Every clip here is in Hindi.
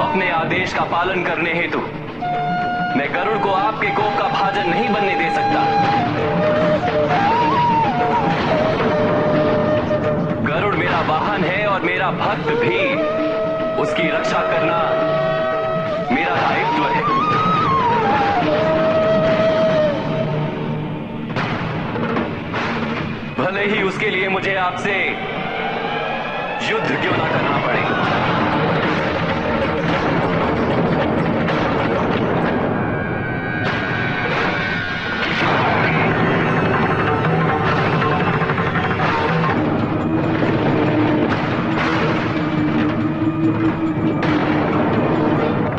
अपने आदेश का पालन करने हेतु मैं गरुड़ को आपके कोप का भाजन नहीं बनने दे सकता। गरुड़ मेरा वाहन है और मेरा भक्त भी। उसकी रक्षा करना मेरा दायित्व है। भले ही उसके लिए मुझे आपसे युद्ध क्यों ना करना पड़े।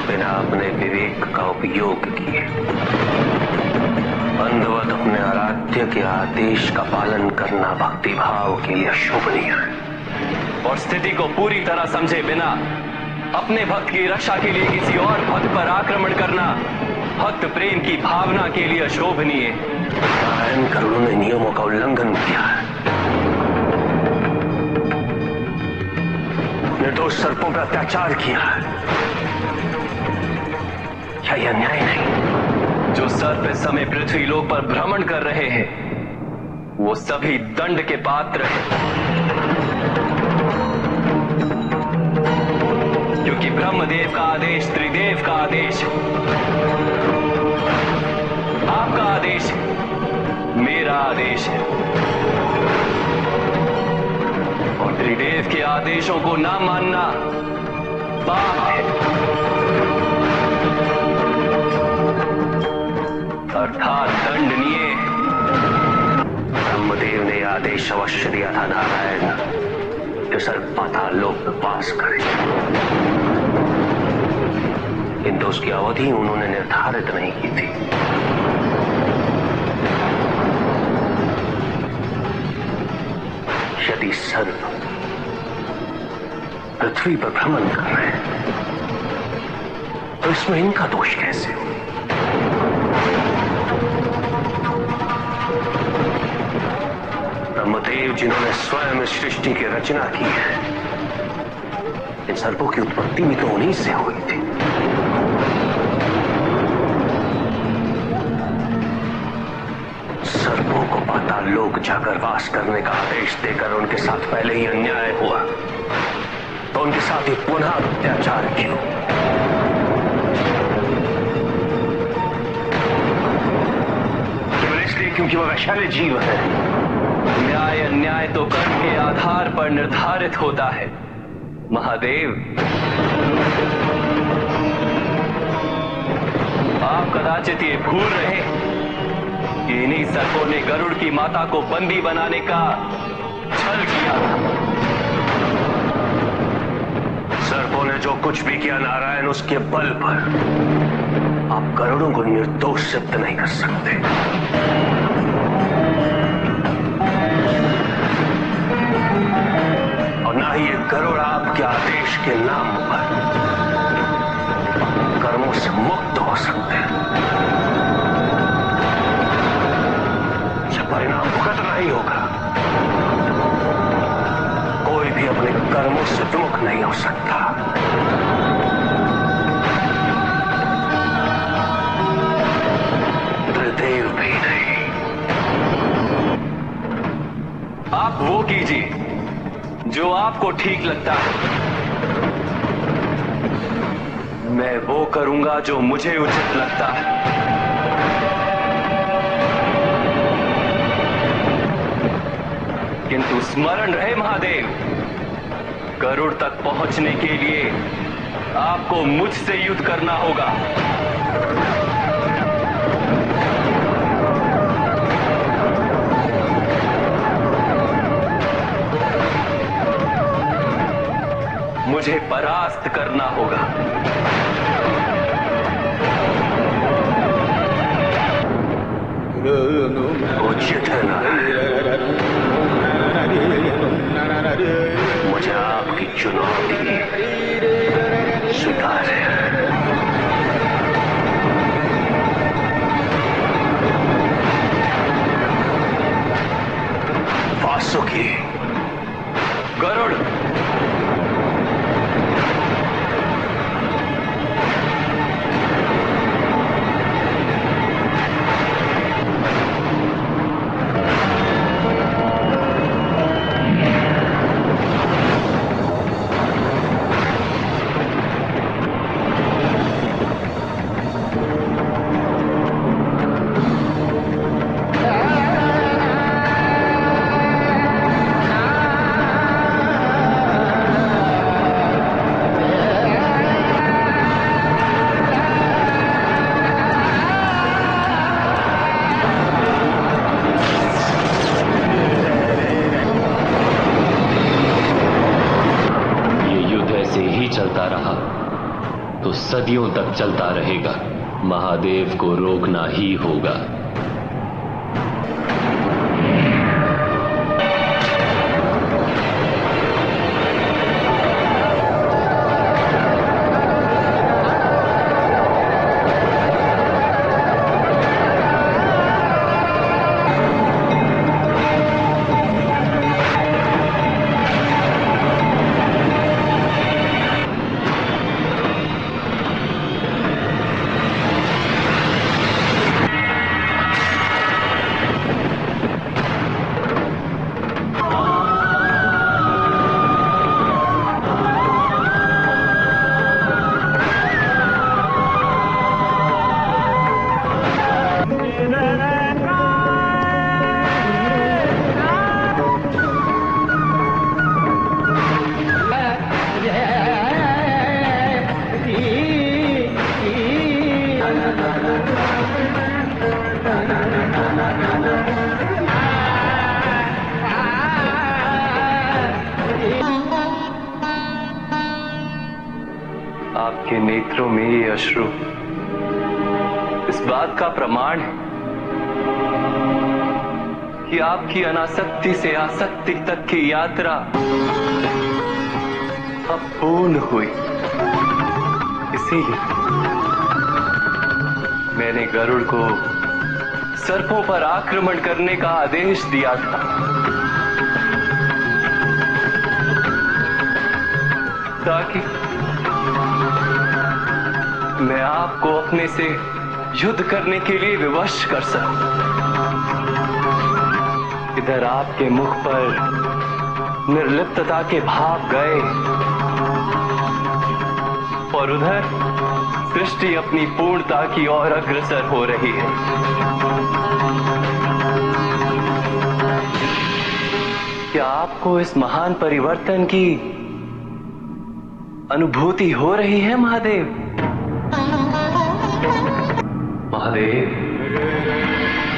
बिना अपने विवेक का उपयोग किए अंधवत अपने आराध्य के आदेश का पालन करना भक्ति भाव के लिए अशोभनीय है। और स्थिति को पूरी तरह समझे बिना अपने भक्त की रक्षा के लिए किसी और भक्त पर आक्रमण करना भक्त प्रेम की भावना के लिए अशोभनीय है। नारायण गरुड़ ने नियमों का उल्लंघन किया है। निर्दोष सर्पों पर अत्याचार किया है। क्या यह अन्याय नहीं? जो सर्प इस समय पृथ्वी लोक पर भ्रमण कर रहे हैं वो सभी दंड के पात्र हैं, क्योंकि ब्रह्मदेव का आदेश त्रिदेव का आदेश है। आपका आदेश है, मेरा आदेश है। और त्रिदेव के आदेशों को ना मानना पाप है। अर्थात दंडनीय। ब्रह्मदेव ने आदेश अवश्य दिया था नारायण कि सर्प पाताल लोक में वास करे, किंतु उसकी अवधि उन्होंने निर्धारित नहीं की थी। यदि सर्प पृथ्वी पर भ्रमण कर रहे हैं तो इसमें इनका दोष कैसे हो? ब्रह्मदेव जिन्होंने स्वयं इस सृष्टि की रचना की है, इन सर्पों की उत्पत्ति भी तो उन्हीं से हुई थी। सर्पों को पाताल लोक जाकर वास करने का आदेश देकर उनके साथ पहले ही अन्याय हुआ, तो उनके साथ ही पुनः अत्याचार क्यों? केवल इसलिए क्योंकि वह वैशाली जीव है। न्याय अन्याय तो कर्म के आधार पर निर्धारित होता है महादेव। आप कदाचित ये भूल रहे कि इन्हीं सर्पों ने गरुड़ की माता को बंदी बनाने का छल किया। सर्पों ने जो कुछ भी किया नारायण, उसके बल पर आप गरुड़ों को निर्दोष सिद्ध नहीं कर सकते। और ना ही ये गरुड़ आपके आदेश के नाम पर कर्मों से मुक्त हो सकते हैं। यह परिणाम भुगतना ही होगा। कोई भी अपने कर्मों से विमुख नहीं हो सकता। त्रिदेव भी नहीं। आप वो कीजिए जो आपको ठीक लगता है। मैं वो करूंगा जो मुझे उचित लगता है। किंतु स्मरण रहे महादेव, गरुड़ तक पहुंचने के लिए आपको मुझसे युद्ध करना होगा। मुझे परास्त करना होगा। उचित है नारायण, मुझे आपकी चुनौती स्वीकार है। वासुकी, गरुड़, तो सदियों तक चलता रहेगा। महादेव को रोकना ही होगा। आपके नेत्रों में ये अश्रु इस बात का प्रमाण है कि आपकी अनासक्ति से आसक्ति तक की यात्रा अब पूर्ण हुई। इसीलिए मैंने गरुड़ को सर्पों पर आक्रमण करने का आदेश दिया था, ताकि मैं आपको अपने से युद्ध करने के लिए विवश कर सकूं। इधर आपके मुख पर निर्लिप्तता के भाव गए और उधर सृष्टि अपनी पूर्णता की ओर अग्रसर हो रही है। क्या आपको इस महान परिवर्तन की अनुभूति हो रही है महादेव? महादेव,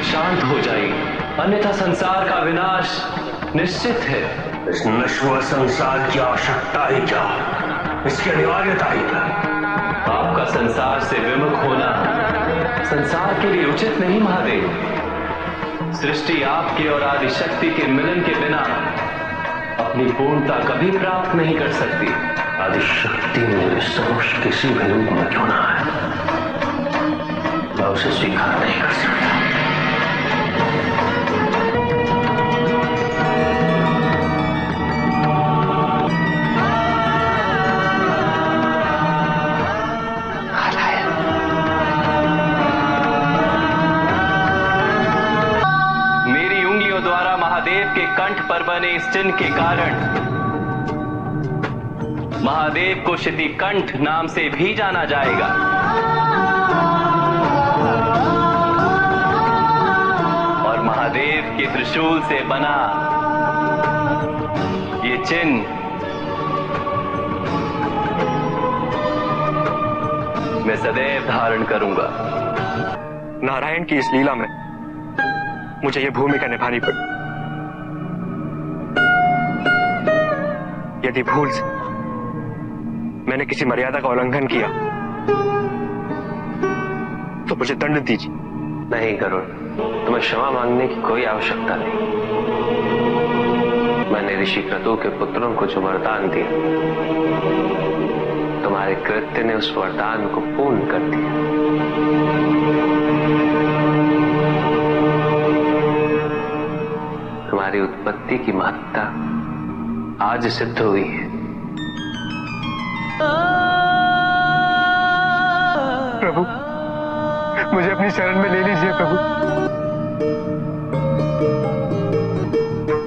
शांत हो जाइए, अन्यथा संसार का विनाश निश्चित है। इस नश्वर संसार की आवश्यकता ही क्या, इसकी अनिवार्यता ही क्या? आपका संसार से विमुख होना संसार के लिए उचित नहीं महादेव। सृष्टि आपके और आदिशक्ति के मिलन के बिना अपनी पूर्णता कभी प्राप्त नहीं कर सकती। आदिशक्ति मेरे समक्ष किसी भी रूप में क्यों ना है, मैं उसे स्वीकार नहीं कर सकता। मेरी उंगलियों द्वारा महादेव के कंठ पर बने इस चिन्ह के कारण महादेव को क्षिति कंठ नाम से भी जाना जाएगा। और महादेव के त्रिशूल से बना ये चिन्ह मैं सदैव धारण करूंगा। नारायण की इस लीला में मुझे ये भूमिका निभानी पड़ी। यदि भूल से मैंने किसी मर्यादा का उल्लंघन किया तो मुझे दंड दीजिए। नहीं गरुड़, तुम्हें क्षमा मांगने की कोई आवश्यकता नहीं। मैंने ऋषि क्रतु के पुत्रों को जो वरदान दिया, तुम्हारे कृत्य ने उस वरदान को पूर्ण कर दिया। तुम्हारी उत्पत्ति की महत्ता आज सिद्ध हुई है। प्रभु, मुझे अपनी शरण में ले लीजिए प्रभु।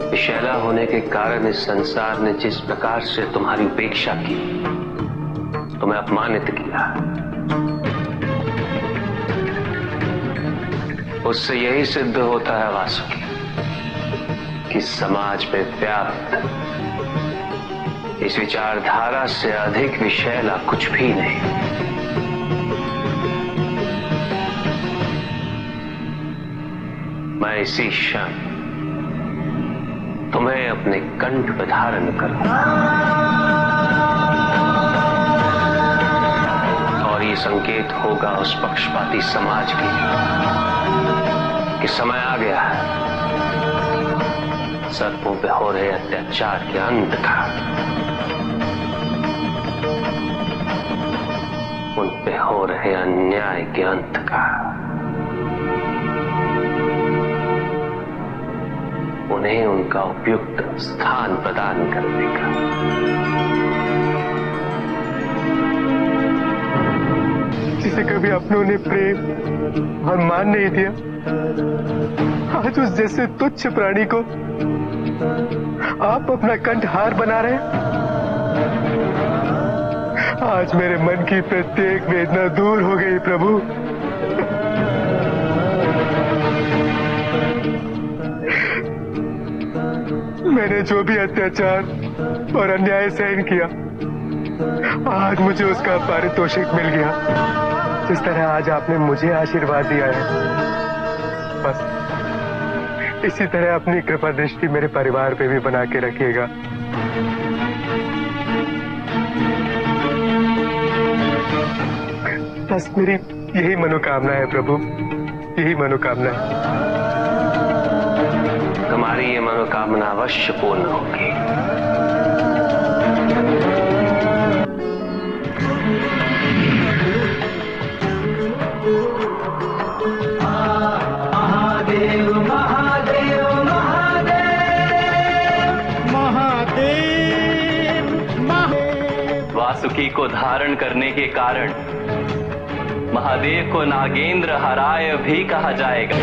विषैला होने के कारण इस संसार ने जिस प्रकार से तुम्हारी उपेक्षा की, तुम्हें अपमानित किया, उससे यही सिद्ध होता है वासुकी कि समाज में व्याप्त इस विचारधारा से अधिक विषैला कुछ भी नहीं। मैं इसी क्षण तुम्हें अपने कंठ पर धारण करूंगा। ये संकेत होगा उस पक्षपाती समाज के कि समय आ गया है सर्पों पे हो रहे अत्याचार के अंत का, उन पे हो रहे अन्याय के अंत का, उन्हें उनका उपयुक्त स्थान प्रदान करने का। जिसे कभी अपनों ने प्रेम और मान नहीं दिया, आज उस जैसे तुच्छ प्राणी को आप अपना कंठहार बना रहे हैं। आज मेरे मन की प्रत्येक वेदना दूर हो गई प्रभु। मैंने जो भी अत्याचार और अन्याय सहन किया, आज मुझे उसका पारितोषिक मिल गया। जिस तरह आज आपने मुझे आशीर्वाद दिया है, बस इसी तरह अपनी कृपा दृष्टि मेरे परिवार पे भी बना के रखिएगा। बस मेरी यही मनोकामना है प्रभु, यही मनोकामना है। तुम्हारी ये मनोकामना अवश्य पूर्ण होगी। महादेव महादेव महादेव महादेव। वासुकी को धारण करने के कारण महादेव को नागेंद्र हराय भी कहा जाएगा।